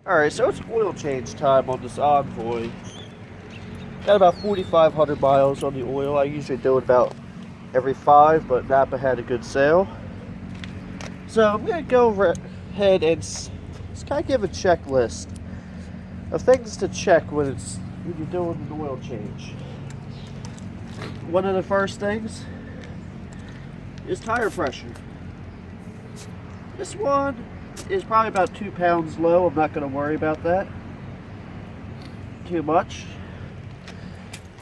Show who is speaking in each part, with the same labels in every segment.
Speaker 1: Alright, so it's oil change time on this Envoy. Got about 4,500 miles on the oil. I usually do it about every 5, but Napa had a good sale. So I'm going to go ahead and just kind of give a checklist of things to check when you're doing an oil change. One of the first things is tire pressure. This one is probably about 2 pounds low. I'm not going to worry about that too much.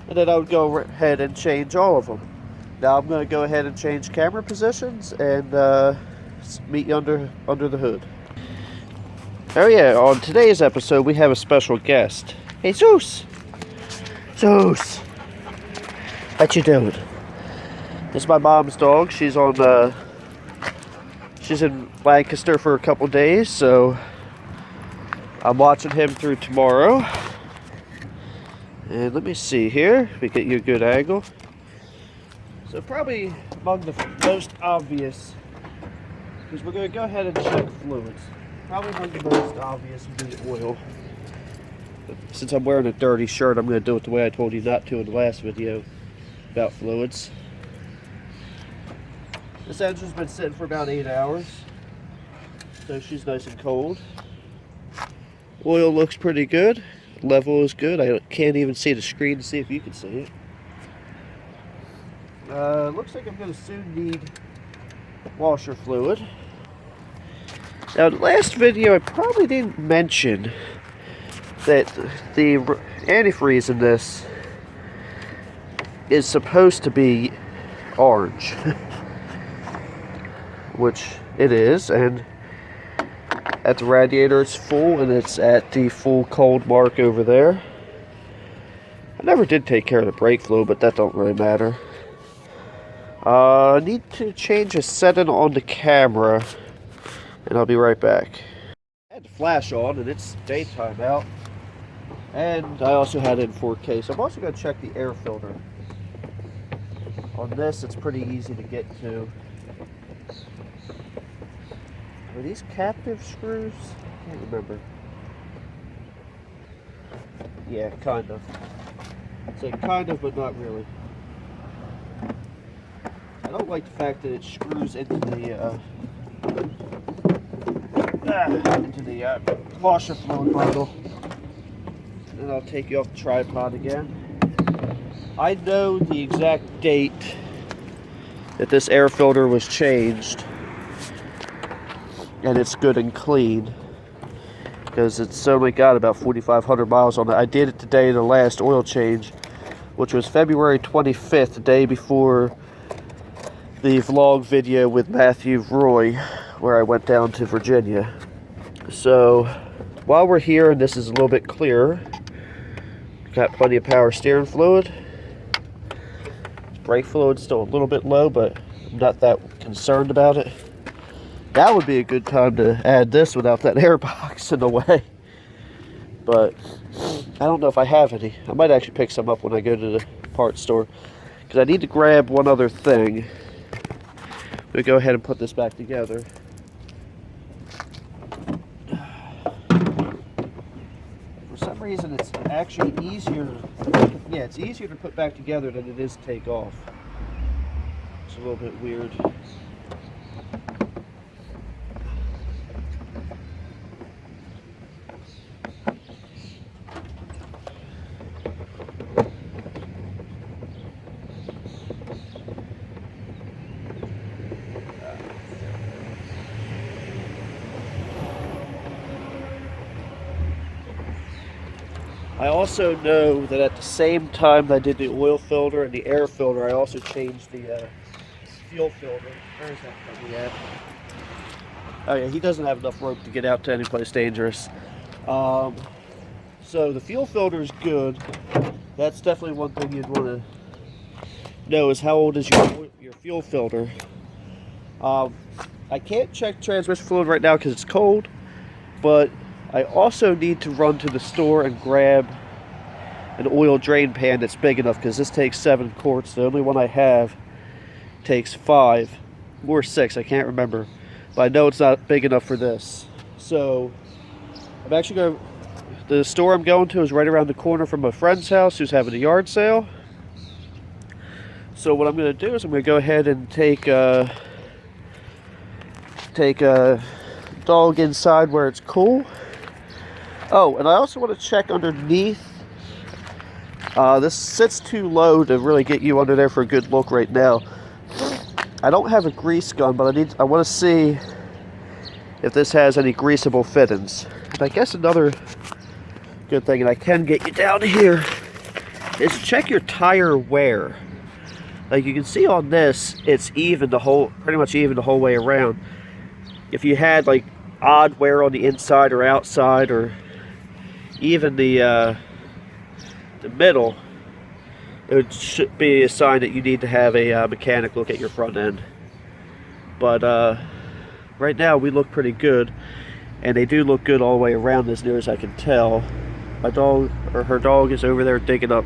Speaker 1: And then I would go ahead and change all of them. Now I'm going to go ahead and change camera positions and meet you under the hood. Oh yeah, on today's episode we have a special guest. Hey Zeus! Zeus! What you doing? This is my mom's dog. She's in Lancaster for a couple days, so I'm watching him through tomorrow. And let me see here, we get you a good angle. So probably among the most obvious, because we're going to go ahead and check fluids. Probably among the most obvious would be oil. But since I'm wearing a dirty shirt, I'm going to do it the way I told you not to in the last video about fluids. This engine's been sitting for about 8 hours, so she's nice and cold. Oil looks pretty good. Level is good. I can't even see the screen to see if you can see it. Looks like I'm going to soon need washer fluid. Now, in the last video, I probably didn't mention that the antifreeze in this is supposed to be orange. Which it is, and at the radiator it's full, and it's at the full cold mark over there. I never did take care of the brake fluid, but that don't really matter. I need to change a setting on the camera, and I'll be right back. I had the flash on, and it's daytime out, and I also had it in 4K, so I'm also going to check the air filter. On this, it's pretty easy to get to. Are these captive screws? I can't remember. Yeah, kind of. So kind of, but not really. I don't like the fact that it screws into the washer fluid bottle. And then I'll take you off the tripod again. I know the exact date that this air filter was changed. And it's good and clean because it's only got about 4,500 miles on it. I did it today, the last oil change, which was February 25th, the day before the vlog video with Matthew Roy, where I went down to Virginia. So while we're here and this is a little bit clearer, got plenty of power steering fluid. Brake fluid's still a little bit low, but I'm not that concerned about it. That would be a good time to add this without that air box in the way. But I don't know if I have any. I might actually pick some up when I go to the parts store. Because I need to grab one other thing. We'll go ahead and put this back together. For some reason it's actually easier. Yeah, it's easier to put back together than it is to take off. It's a little bit weird. I also know that at the same time that I did the oil filter and the air filter, I also changed the fuel filter. Where's that puppy at? Oh yeah, he doesn't have enough rope to get out to any place dangerous. So the fuel filter is good. That's definitely one thing you'd want to know is how old is your fuel filter. I can't check transmission fluid right now because it's cold, but I also need to run to the store and grab an oil drain pan that's big enough because this takes 7 quarts. The only one I have takes 5 or 6, I can't remember, but I know it's not big enough for this. So I'm actually going to, the store I'm going to is right around the corner from a friend's house who's having a yard sale. So what I'm going to do is I'm going to go ahead and take a dog inside where it's cool. Oh, and I also want to check underneath. This sits too low to really get you under there for a good look right now. I don't have a grease gun, but I want to see if this has any greasable fittings. And I guess another good thing, and I can get you down here, is check your tire wear. Like you can see on this, it's even pretty much even the whole way around. If you had like odd wear on the inside or outside, or even the middle, it should be a sign that you need to have a mechanic look at your front end. But right now we look pretty good, and they do look good all the way around as near as I can tell. My dog, or her dog, is over there digging up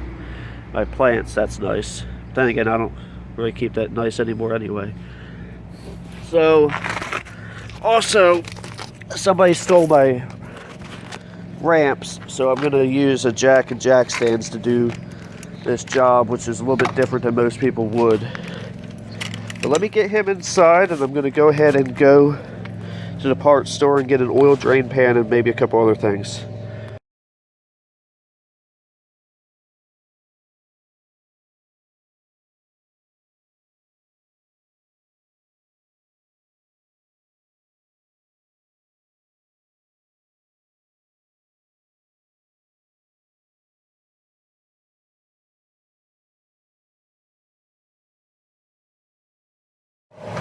Speaker 1: my plants. That's nice. Then again, I don't really keep that nice anymore anyway. So, also, somebody stole my ramps, so I'm going to use a jack and jack stands to do this job, which is a little bit different than most people would. But let me get him inside, and I'm going to go ahead and go to the parts store and get an oil drain pan and maybe a couple other things.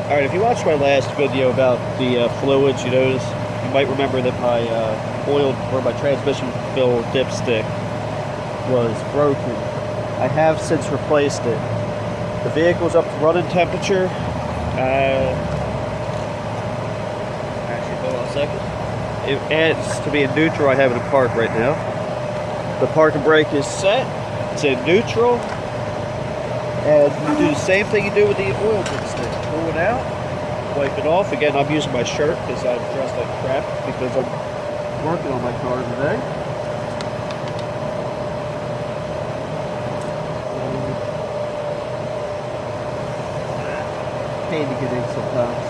Speaker 1: Alright, if you watched my last video about the fluids, you might remember that my oil, or my transmission fill dipstick was broken. I have since replaced it. The vehicle's up to running temperature. Actually, hold on a second. It adds to being neutral. I have it in park right now. The park and brake is set. It's in neutral. And you do the same thing you do with the oil dipstick. Pull it out, wipe it off. Again, I'm using my shirt because I'm dressed like crap because I'm working on my car today. Pain to get in sometimes.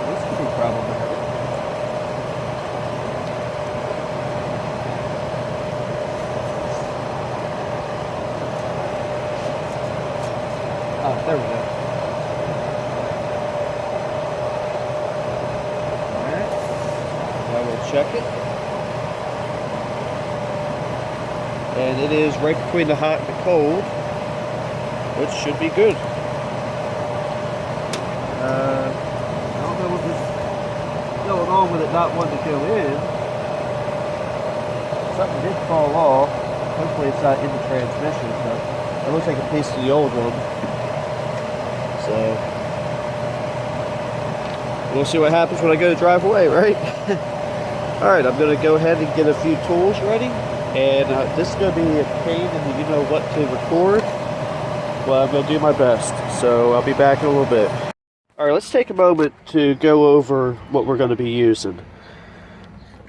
Speaker 1: This could be problematic. Oh, there we go. Alright. Now we'll check it. And it is right between the hot and the cold, which should be good. I don't know what is going on with it not wanting to go in. Something did fall off. Hopefully it's not in the transmission, but it looks like a piece of the old one. So we'll see what happens when I go to drive away, right? Alright, I'm going to go ahead and get a few tools ready. And this is going to be a pain in the you-know-what to record. Well, I'm going to do my best. So I'll be back in a little bit. Alright, let's take a moment to go over what we're going to be using.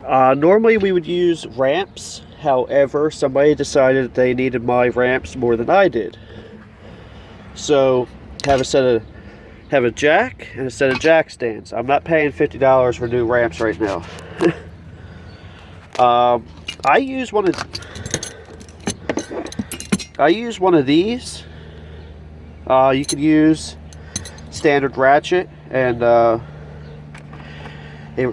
Speaker 1: Normally we would use ramps. However, somebody decided they needed my ramps more than I did. So have a jack and a set of jack stands. I'm not paying $50 for new ramps right now. I use one of these. You can use standard ratchet and a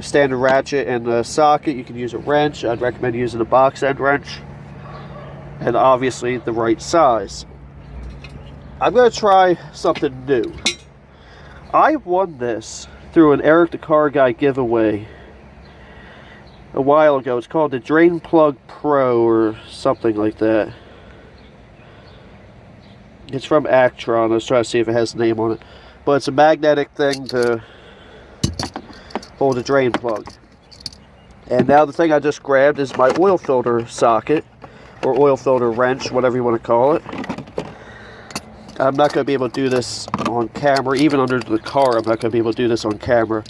Speaker 1: standard ratchet and a socket. You can use a wrench. I'd recommend using a box end wrench, and obviously the right size. I'm going to try something new. I won this through an Eric the Car Guy giveaway a while ago. It's called the Drain Plug Pro or something like that. It's from Actron. I was trying to see if it has a name on it. But it's a magnetic thing to hold a drain plug. And now the thing I just grabbed is my oil filter socket, or oil filter wrench, whatever you want to call it. I'm not going to be able to do this on camera. Even under the car, I'm not going to be able to do this on camera.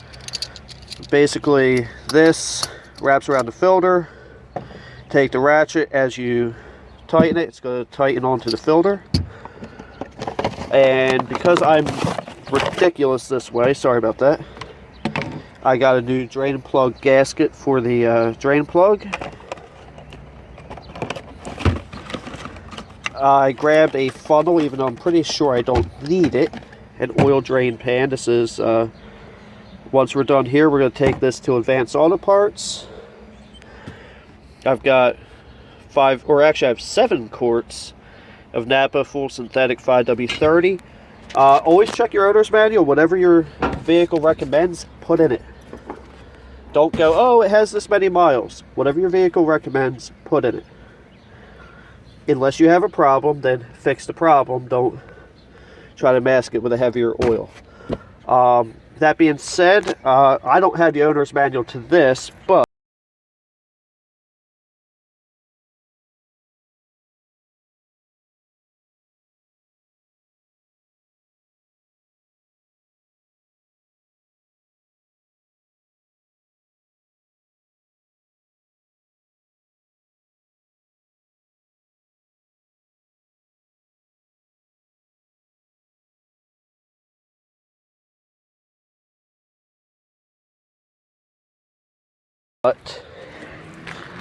Speaker 1: Basically, this wraps around the filter. Take the ratchet as you tighten it. It's going to tighten onto the filter. And because I'm ridiculous this way, sorry about that, I got a new drain plug gasket for the drain plug. I grabbed a funnel, even though I'm pretty sure I don't need it. An oil drain pan. This is, once we're done here, we're going to take this to Advanced Auto Parts. I've got I have 7 quarts of Napa Full Synthetic 5W30. Always check your owner's manual. Whatever your vehicle recommends, put in it. Don't go, oh, it has this many miles. Whatever your vehicle recommends, put in it. Unless you have a problem, then fix the problem. Don't try to mask it with a heavier oil. That being said, I don't have the owner's manual to this, but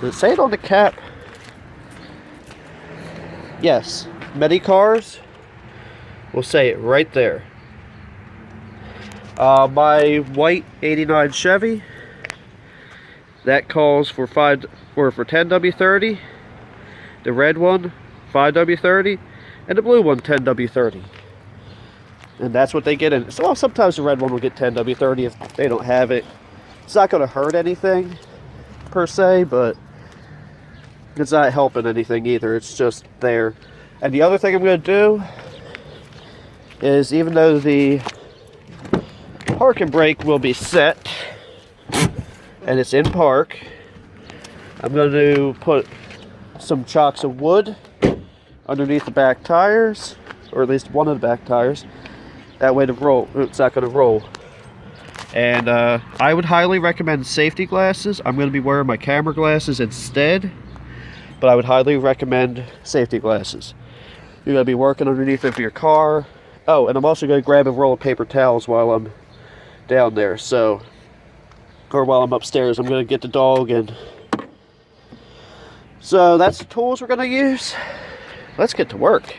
Speaker 1: does it say it on the cap? Yes, many cars will say it right there. My white '89 Chevy, that calls for 10W30, the red one 5W30, and the blue one 10W30. And that's what they get in. So sometimes the red one will get 10W30 if they don't have it. It's not going to hurt anything per se, but it's not helping anything either. It's just there. And the other thing I'm going to do is, even though the parking brake will be set and it's in park, I'm going to put some chocks of wood underneath the back tires, or at least one of the back tires. That way it's not going to roll. And I would highly recommend safety glasses. I'm going to be wearing my camera glasses instead, but I would highly recommend safety glasses. You're going to be working underneath of your car. Oh, and I'm also going to grab a roll of paper towels while I'm down there, or while I'm upstairs. I'm going to get the dog, and so that's the tools we're going to use. Let's get to work.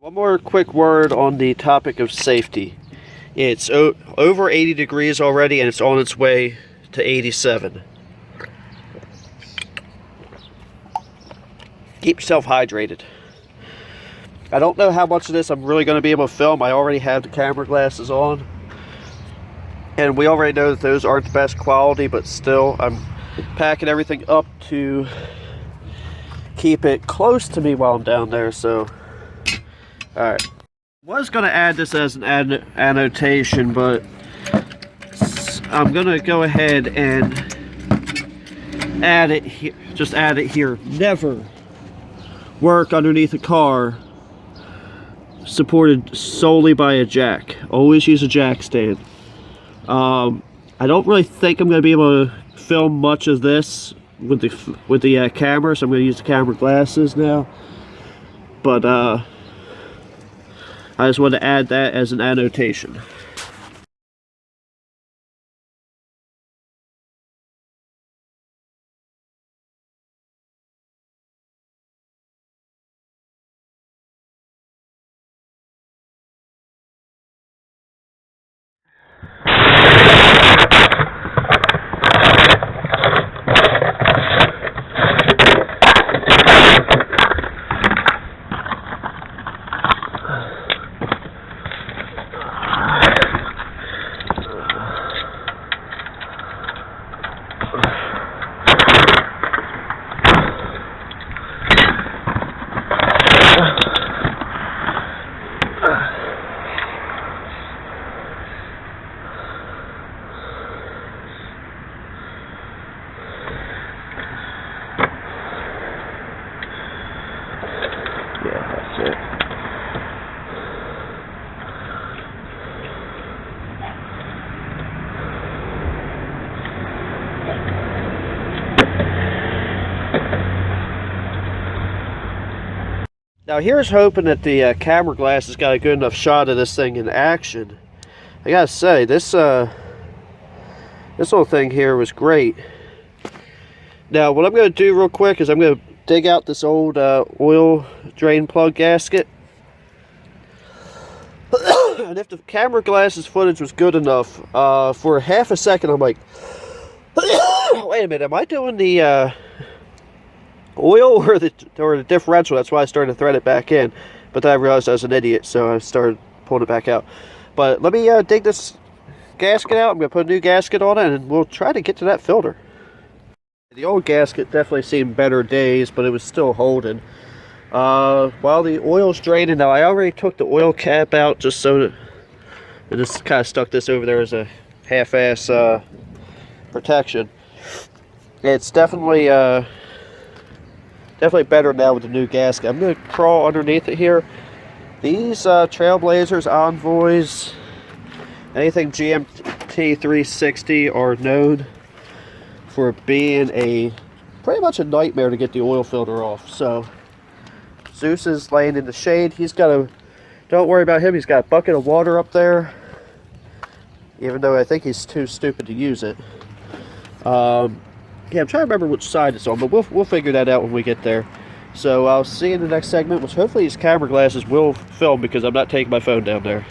Speaker 1: One more quick word on the topic of safety. It's over 80 degrees already, and it's on its way to 87. Keep yourself hydrated. I don't know how much of this I'm really going to be able to film. I already have the camera glasses on, and we already know that those aren't the best quality, but still, I'm packing everything up to keep it close to me while I'm down there. So, alright. Was going to add this as an annotation, but I'm going to go ahead and add it here. Just add it here. Never work underneath a car supported solely by a jack. Always use a jack stand. I don't really think I'm going to be able to film much of this with the camera, so I'm going to use the camera glasses now. But I just wanted to add that as an annotation. Now here's hoping that the camera glass has got a good enough shot of this thing in action. I gotta say, this little thing here was great. Now what I'm going to do real quick is I'm going to dig out this old oil drain plug gasket. And if the camera glass's footage was good enough, for half a second I'm like, wait a minute, am I doing the oil or the differential? That's why I started to thread it back in. But then I realized I was an idiot, so I started pulling it back out. But let me dig this gasket out. I'm going to put a new gasket on it, and we'll try to get to that filter. The old gasket definitely seen better days, but it was still holding. While the oil's draining, now I already took the oil cap out just so that I just kind of stuck this over there as a half-ass protection. It's definitely better now with the new gasket. I'm going to crawl underneath it here. These Trailblazers, Envoys, anything GMT 360 are known for being pretty much a nightmare to get the oil filter off. So Zeus is laying in the shade. He's got don't worry about him. He's got a bucket of water up there, even though I think he's too stupid to use it. Yeah, I'm trying to remember which side it's on, but we'll figure that out when we get there. So I'll see you in the next segment, which hopefully these camera glasses will film because I'm not taking my phone down there.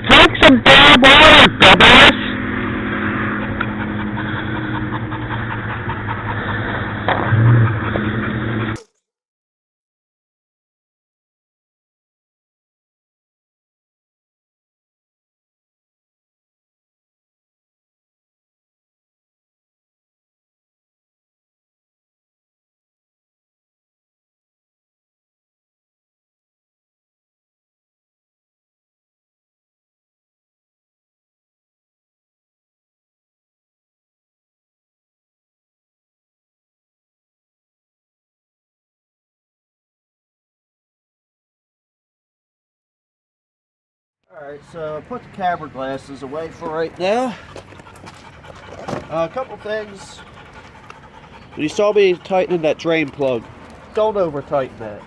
Speaker 2: Take some damn water, dumbass!
Speaker 1: Alright, so put the camera glasses away for right now. A couple things. You saw me tightening that drain plug. Don't over tighten that.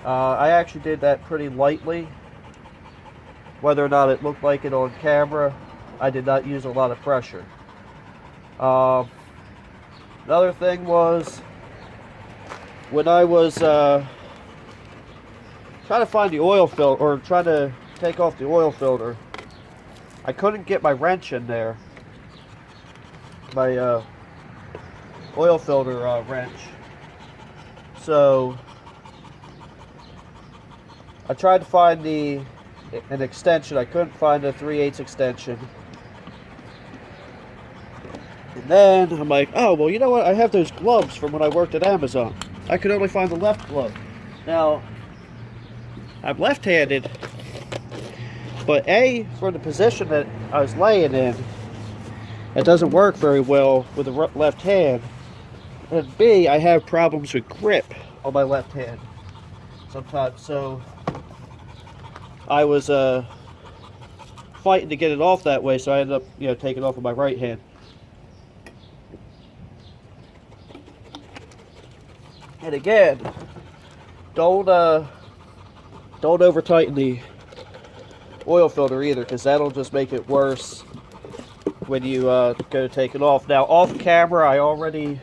Speaker 1: I actually did that pretty lightly. Whether or not it looked like it on camera, I did not use a lot of pressure. Another thing was, when I was trying to find the oil filter, or trying to take off the oil filter, I couldn't get my wrench in there. My oil filter wrench. So I tried to find an extension. I couldn't find a 3/8 extension. And then I'm like, oh, well, you know what? I have those gloves from when I worked at Amazon. I could only find the left glove. Now, I'm left-handed, but A, for the position that I was laying in, it doesn't work very well with the left hand. And B, I have problems with grip on my left hand sometimes. So I was fighting to get it off that way, so I ended up, taking it off with my right hand. And again, don't over tighten the oil filter either, because that'll just make it worse when you go to take it off. Now, off camera, I already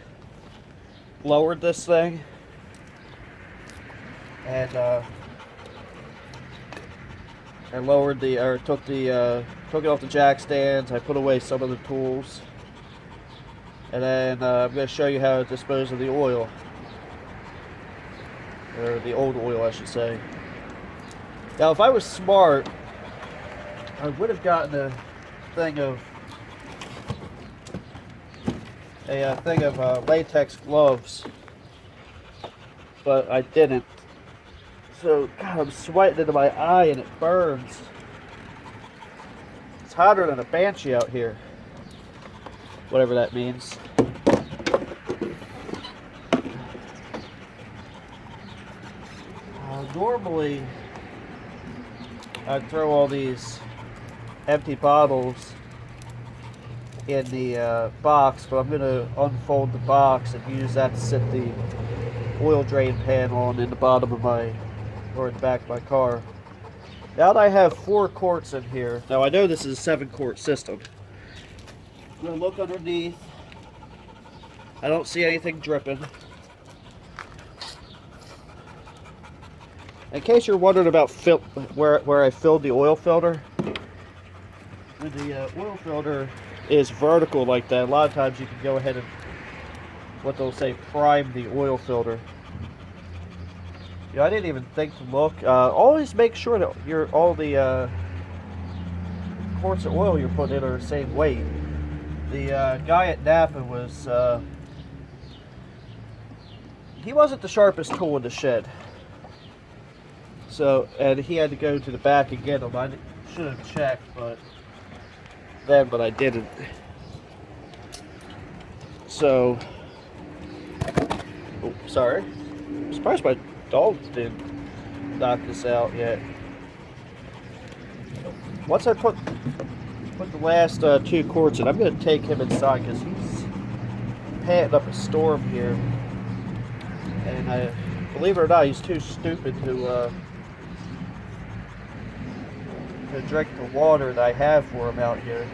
Speaker 1: lowered this thing, and I lowered the, or took it off the jack stands. I put away some of the tools, and then I'm going to show you how to dispose of the oil, or the old oil, I should say. Now, if I was smart, I would have gotten a thing of latex gloves, but I didn't. So, God, I'm sweating into my eye and it burns. It's hotter than a banshee out here, whatever that means. Normally, I'd throw all these empty bottles in the box, but I'm going to unfold the box and use that to sit the oil drain pan on in the bottom of my, or in the back of my car. Now that I have 4 quarts in here, now I know this is a 7-quart system. I'm going to look underneath. I don't see anything dripping. In case you're wondering about where I filled the oil filter, when the oil filter is vertical like that, a lot of times you can go ahead and, what they'll say, prime the oil filter. You know, I didn't even think to look. Always make sure that all the quarts of oil you're putting in are the same weight. The guy at Napa was, he wasn't the sharpest tool in the shed. So, and he had to go to the back and get them. I should have checked, but I didn't. So, oh, sorry. I'm surprised my dog didn't knock this out yet. Once I put the last 2 quarts in, I'm going to take him inside because he's panting up a storm here. And believe it or not, he's too stupid to drink the water that I have for him out here.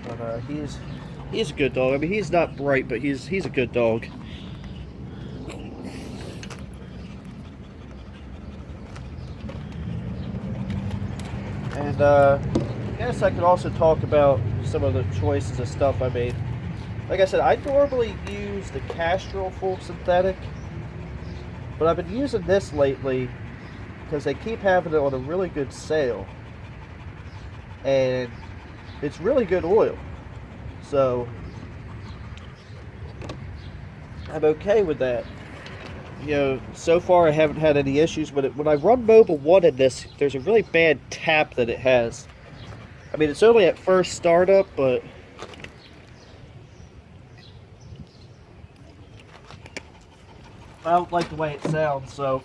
Speaker 1: But he's a good dog. I mean, he's not bright, but he's a good dog. And I guess I could also talk about some of the choices of stuff I made. Like I said, I normally use the Castrol full synthetic, but I've been using this lately because they keep having it on a really good sale, and it's really good oil, so I'm okay with that. You know, so far I haven't had any issues with it. When I run Mobile 1 in this, there's a really bad tap that it has. I mean, it's only at first startup, but I don't like the way it sounds, so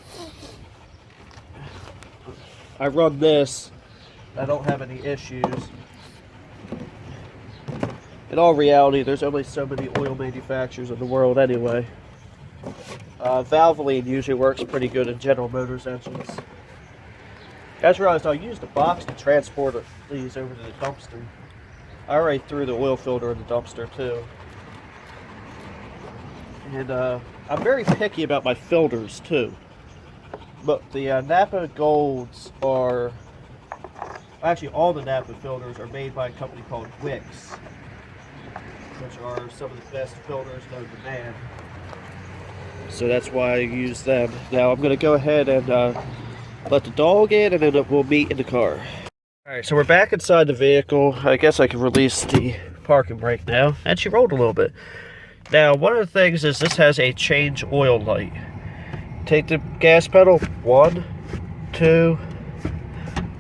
Speaker 1: I run this. I don't have any issues. In all reality, there's only so many oil manufacturers in the world anyway. Valvoline usually works pretty good in General Motors engines. I just realized I'll use the box to transport these over to the dumpster. I already threw the oil filter in the dumpster too. And I'm very picky about my filters too. But the Napa Golds are, actually all the Napa filters are made by a company called Wix, which are some of the best filters known to man. So that's why I use them. Now I'm going to go ahead and let the dog in, and then we'll meet in the car. Alright, so we're back inside the vehicle. I guess I can release the parking brake now. And she rolled a little bit. Now, one of the things is this has a change oil light. Take the gas pedal. 1, 2,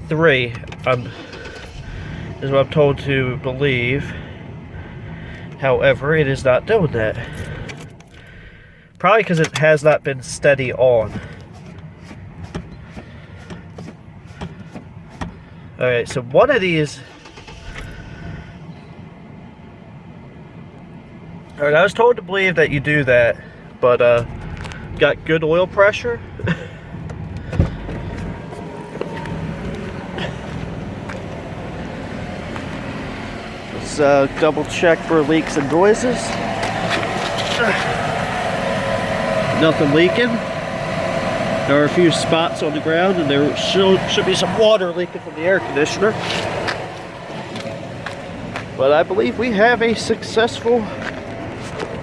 Speaker 1: 3. This is what I'm told to believe. However, it is not doing that. Probably because it has not been steady on. Alright, so one of these Alright, I was told to believe that you do that, but got good oil pressure. Let's double check for leaks and noises. Nothing leaking. There are a few spots on the ground, and there should be some water leaking from the air conditioner. But I believe we have a successful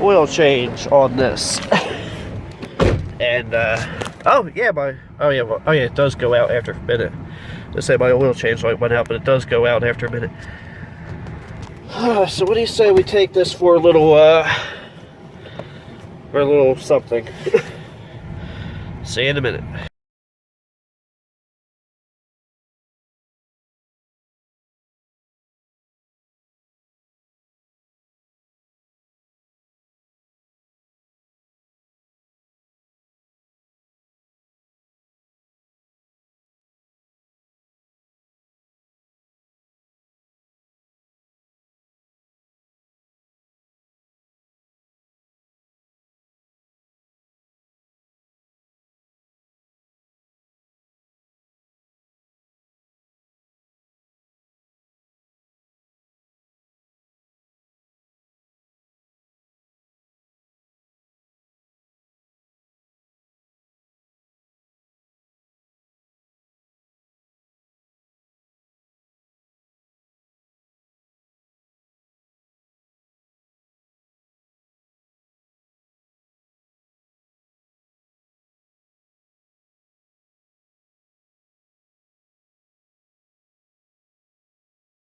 Speaker 1: oil change on this. And oh yeah, it does go out after a minute. Let's say my oil change light went out, but it does go out after a minute. So what do you say we take this for a little something? See you in a minute.